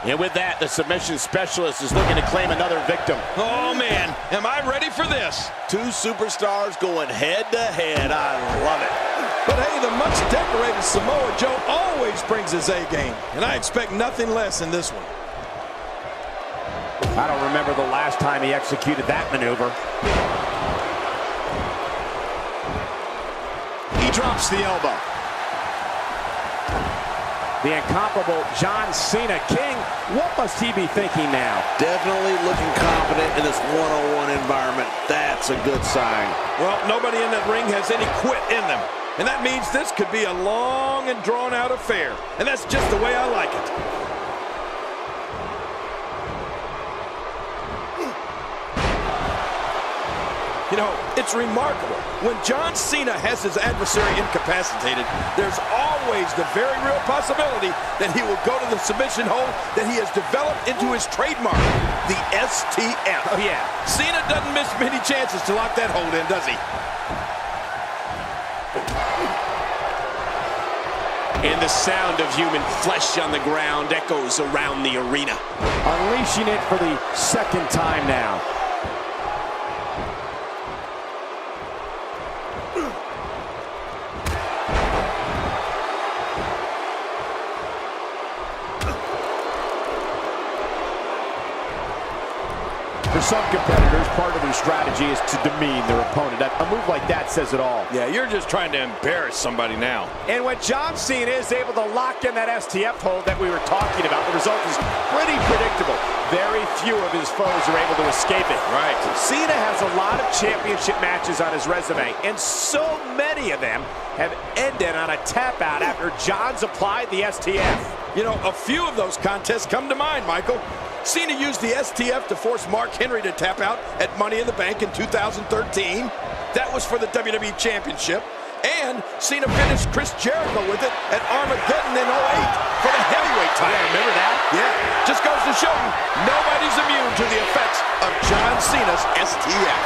And with that, the submission specialist is looking to claim another victim. Oh, man, am I ready for this? Two superstars going head-to-head. I love it. But hey, the much-decorated Samoa Joe always brings his A-game, and I expect nothing less in this one. I don't remember the last time he executed that maneuver. He drops the elbow. The incomparable John Cena. King, what must he be thinking now? Definitely looking confident in this one-on-one environment. That's a good sign. Well, nobody in that ring has any quit in them. And that means this could be a long and drawn-out affair. And that's just the way I like it. You know, it's remarkable. When John Cena has his adversary incapacitated, there's always the very real possibility that he will go to the submission hold that he has developed into his trademark, the STF. Oh, yeah. Cena doesn't miss many chances to lock that hold in, does he? And the sound of human flesh on the ground echoes around the arena. Unleashing it for the second time now. For some competitors, part of their strategy is to demean their opponent. A move like that says it all. Yeah, you're just trying to embarrass somebody now. And when John Cena is able to lock in that STF hold that we were talking about, the result is pretty predictable. Very few of his foes are able to escape it. Right. Cena has a lot of championship matches on his resume, and so many of them have ended on a tap out after John's applied the STF. You know, a few of those contests come to mind, Michael. Cena used the STF to force Mark Henry to tap out at Money in the Bank in 2013. That was for the WWE Championship. And Cena finished Chris Jericho with it at Armageddon in 08 for the heavyweight title. Yeah, remember that? Yeah, just goes to show you, nobody's immune to the effects of John Cena's STF.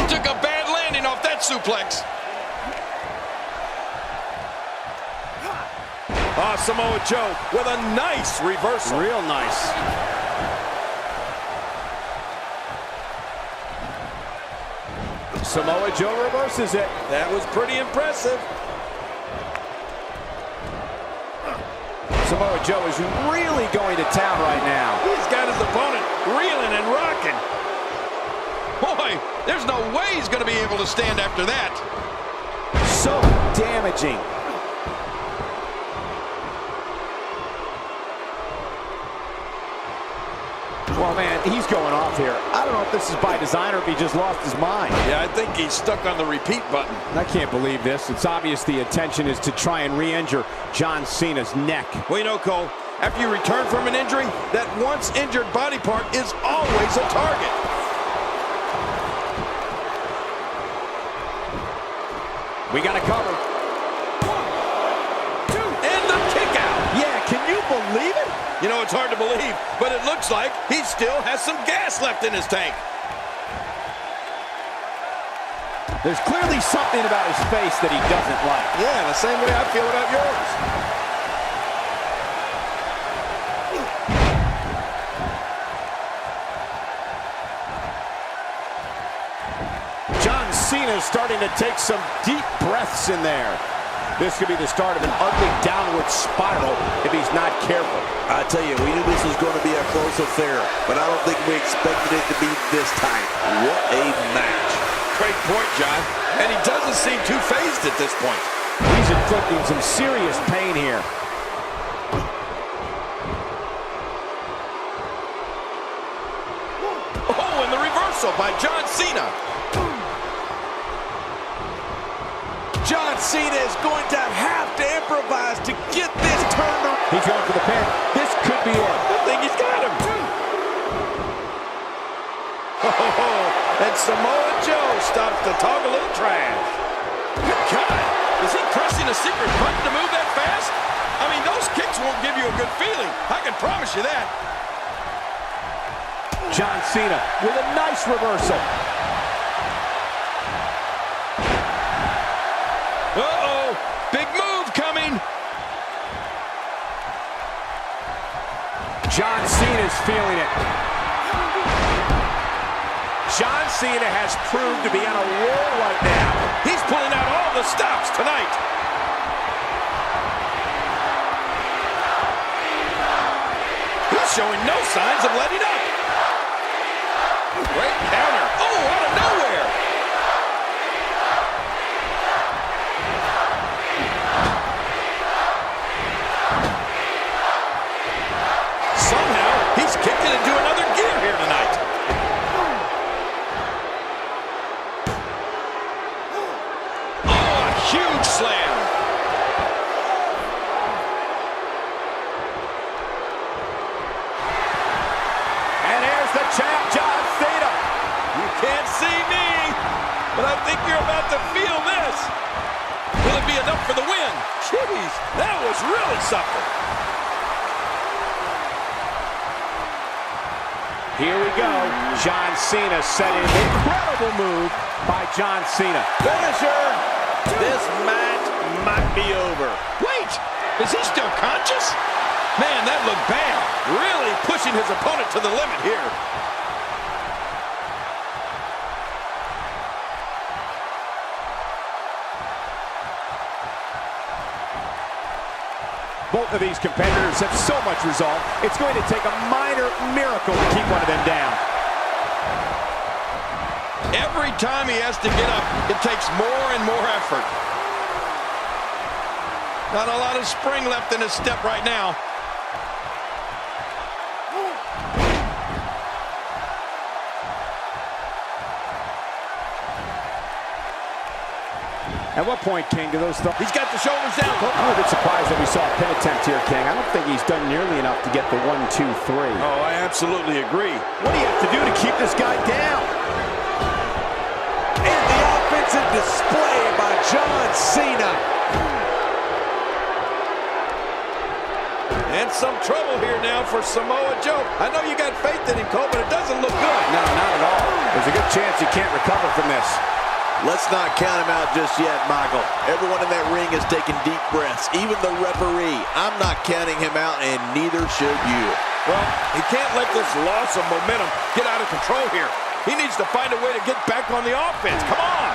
Took a bad landing off that suplex. Samoa Joe with a nice reversal. Real nice. Samoa Joe reverses it. That was pretty impressive. Samoa Joe is really going to town right now. He's got his opponent reeling and rocking. Boy, there's no way he's going to be able to stand after that. So damaging. Well, man, he's going off here. I don't know if this is by design or if he just lost his mind. Yeah, I think he's stuck on the repeat button. I can't believe this. It's obvious the intention is to try and re-injure John Cena's neck. Well, you know, Cole, after you return from an injury, that once injured body part is always a target. We got to cover. 1, 2, and the kick out. Yeah, can you believe it? You know, it's hard to believe, but it looks like he still has some gas left in his tank. There's clearly something about his face that he doesn't like. Yeah, the same way I feel about yours. John Cena is starting to take some deep breaths in there. This could be the start of an ugly downward spiral if he's not careful. I tell you, we knew this was going to be a close affair, but I don't think we expected it to be this tight. What a match. Great point, John. And he doesn't seem too phased at this point. He's inflicting some serious pain here. Oh, and the reversal by John Cena. John Cena is going to have to improvise to get this turned around. He's going for the pin. This could be it. I think he's got him. Oh, and Samoa Joe stops to talk a little trash. Good God, is he pressing a secret button to move that fast? I mean, those kicks won't give you a good feeling. I can promise you that. John Cena with a nice reversal. Uh-oh, big move coming. John Cena's feeling it. John Cena has proved to be on a roll right now. He's pulling out all the stops tonight. He's showing no signs of letting up. Great counter. Oh, out of nowhere. Somehow, he's kicked it into another gear here tonight. Oh, a huge slam. And here's the champ, John Cena. You can't see me, but I think you're about to feel this. Will it be enough for the win? Jeez, that was really something. Here we go. John Cena setting an incredible move by John Cena. Finisher. This match might be over. Wait, is he still conscious? Man, that looked bad. Really pushing his opponent to the limit here. Both of these competitors have so much resolve, it's going to take a minor miracle to keep one of them down. Every time he has to get up, it takes more and more effort. Not a lot of spring left in his step right now. At what point, King, do those He's got the shoulders down. I'm a bit surprised that we saw a pin attempt here, King. I don't think he's done nearly enough to get the 1, 2, 3. Oh, I absolutely agree. What do you have to do to keep this guy down? And the offensive display by John Cena. And some trouble here now for Samoa Joe. I know you got faith in him, Cole, but it doesn't look good. No, not at all. There's a good chance he can't recover from this. Let's not count him out just yet, Michael. Everyone in that ring is taking deep breaths, even the referee. I'm not counting him out, and neither should you. Well, he can't let this loss of momentum get out of control here. He needs to find a way to get back on the offense. Come on!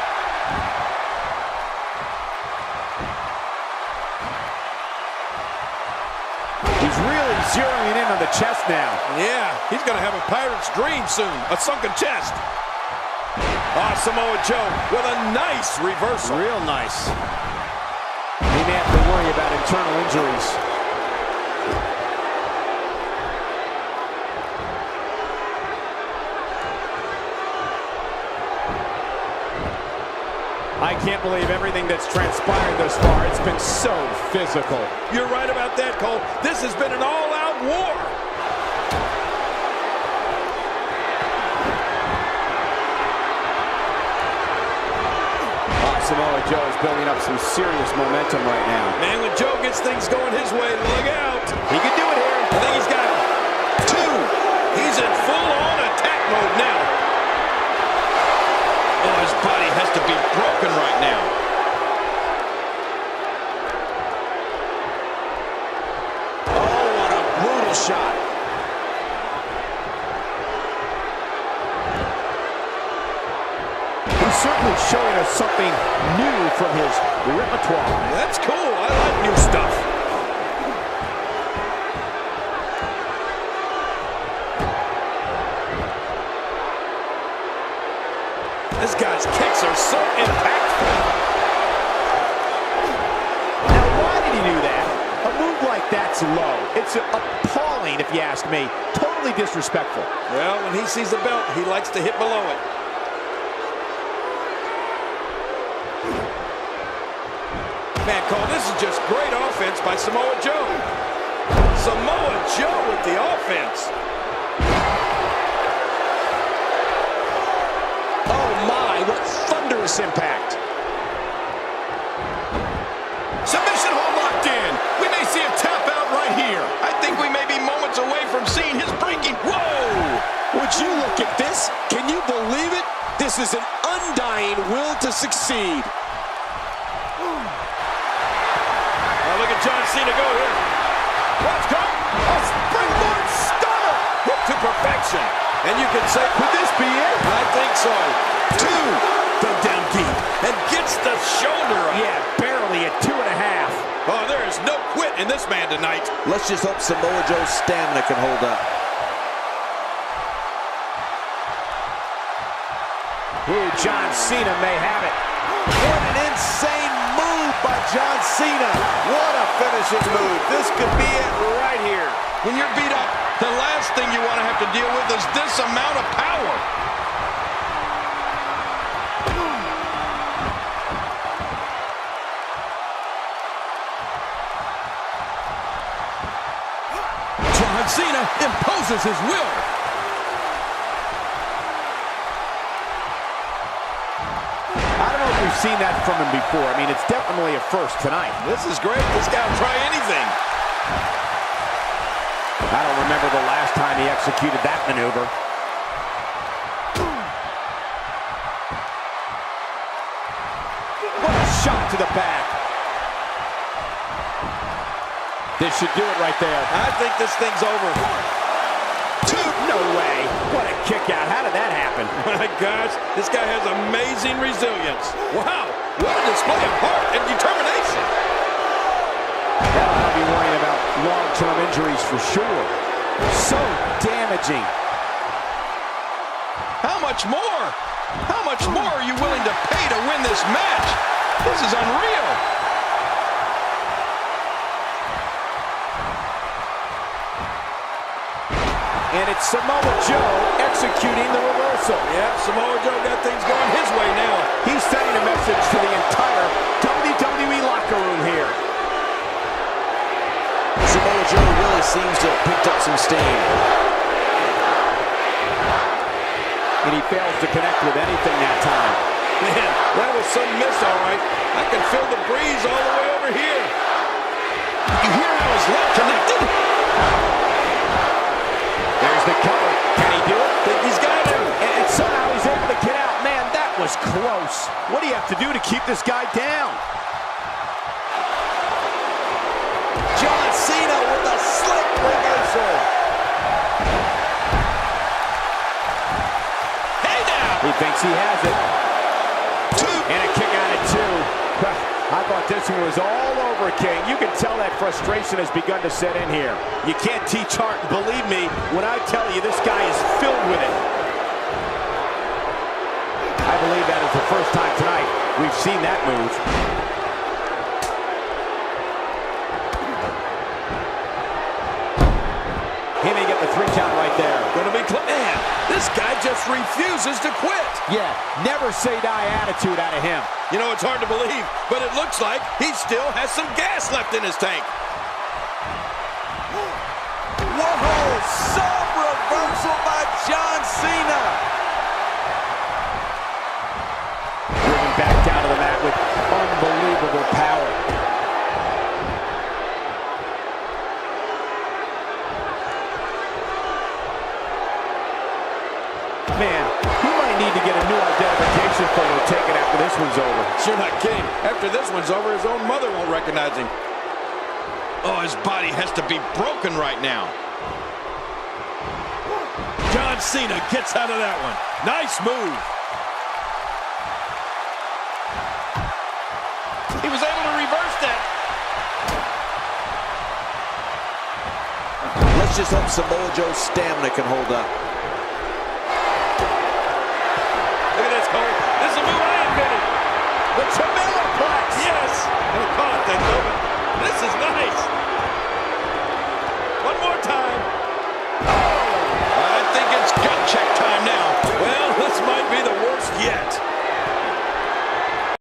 He's really zeroing in on the chest now. Yeah, he's going to have a pirate's dream soon. A sunken chest. Samoa Joe with a nice reversal. Real nice. He may have to worry about internal injuries. I can't believe everything that's transpired thus far. It's been so physical. You're right about that, Cole. This has been an all-out war. Samoa Joe is building up some serious momentum right now. Man, when Joe gets things going his way, look out. He can do it here. I think he's got 2. He's in full-on attack mode now. Oh, his body has to be broken right now. Oh, what a brutal shot. He's certainly showing us something new from his repertoire. That's cool. I like new stuff. This guy's kicks are so impactful. Now, why did he do that? A move like that's low. It's appalling, if you ask me. Totally disrespectful. Well, when he sees the belt, he likes to hit below it. Man, Cole, this is just great offense by Samoa Joe. Samoa Joe with the offense. Oh my, what thunderous impact. Submission hold locked in. We may see a tap out right here. I think we may be moments away from seeing his breaking. Whoa! Would you possesses an undying will to succeed. Now look at John Cena go here. Let's go. A springboard stunner. Hit to perfection. And you can say, could this be it? I think so. 2. The down deep. And gets the shoulder up. Yeah, barely at 2.5. Oh, there is no quit in this man tonight. Let's just hope Samoa Joe's stamina can hold up. Ooh, John Cena may have it. What an insane move by John Cena. What a finishing move. This could be it right here. When you're beat up, the last thing you want to have to deal with is this amount of power. John Cena imposes his will. I don't know if we've seen that from him before. I mean, it's definitely a first tonight. This is great. This guy will try anything. I don't remember the last time he executed that maneuver. What a shot to the back. This should do it right there. I think this thing's over. 2. No way. What a kick out. How did that happen? My gosh, this guy has amazing resilience. Wow, what a display of heart and determination. That'll have you worrying about long-term injuries for sure. So damaging. How much more? How much more are you willing to pay to win this match? This is unreal. And it's Samoa Joe executing the reversal. Yeah, Samoa Joe got things going his way now. He's sending a message to the entire WWE locker room here. Samoa Joe really seems to have picked up some steam. And he fails to connect with anything that time. Man, that was some miss, all right. I can feel the breeze all the way over here. You hear how his leg connected? There's the cover. Can he do it? Think he's got it. And somehow he's able to get out. Man, that was close. What do you have to do to keep this guy down? John Cena with a slick reversal. Hey now. He thinks he has it. 2. And a kick out at 2. I thought this one was all over, King. You can tell that frustration has begun to set in here. You can't teach heart. Believe me when I tell you this guy is filled with it. I believe that is the first time tonight we've seen that move. He may get the 3 count right there. Gonna be man, this guy just refuses to quit. Yeah, never say die attitude out of him. You know, it's hard to believe, but it looks like he still has some gas left in his tank. Whoa, sub reversal by John Cena. Bringing back down to the mat with unbelievable power. Man, he might need to get a new identification photo taken after this one's over. You're not kidding. After this one's over, his own mother won't recognize him. Oh, his body has to be broken right now. John Cena gets out of that one. Nice move. He was able to reverse that. Let's just hope Samoa Joe's stamina can hold up.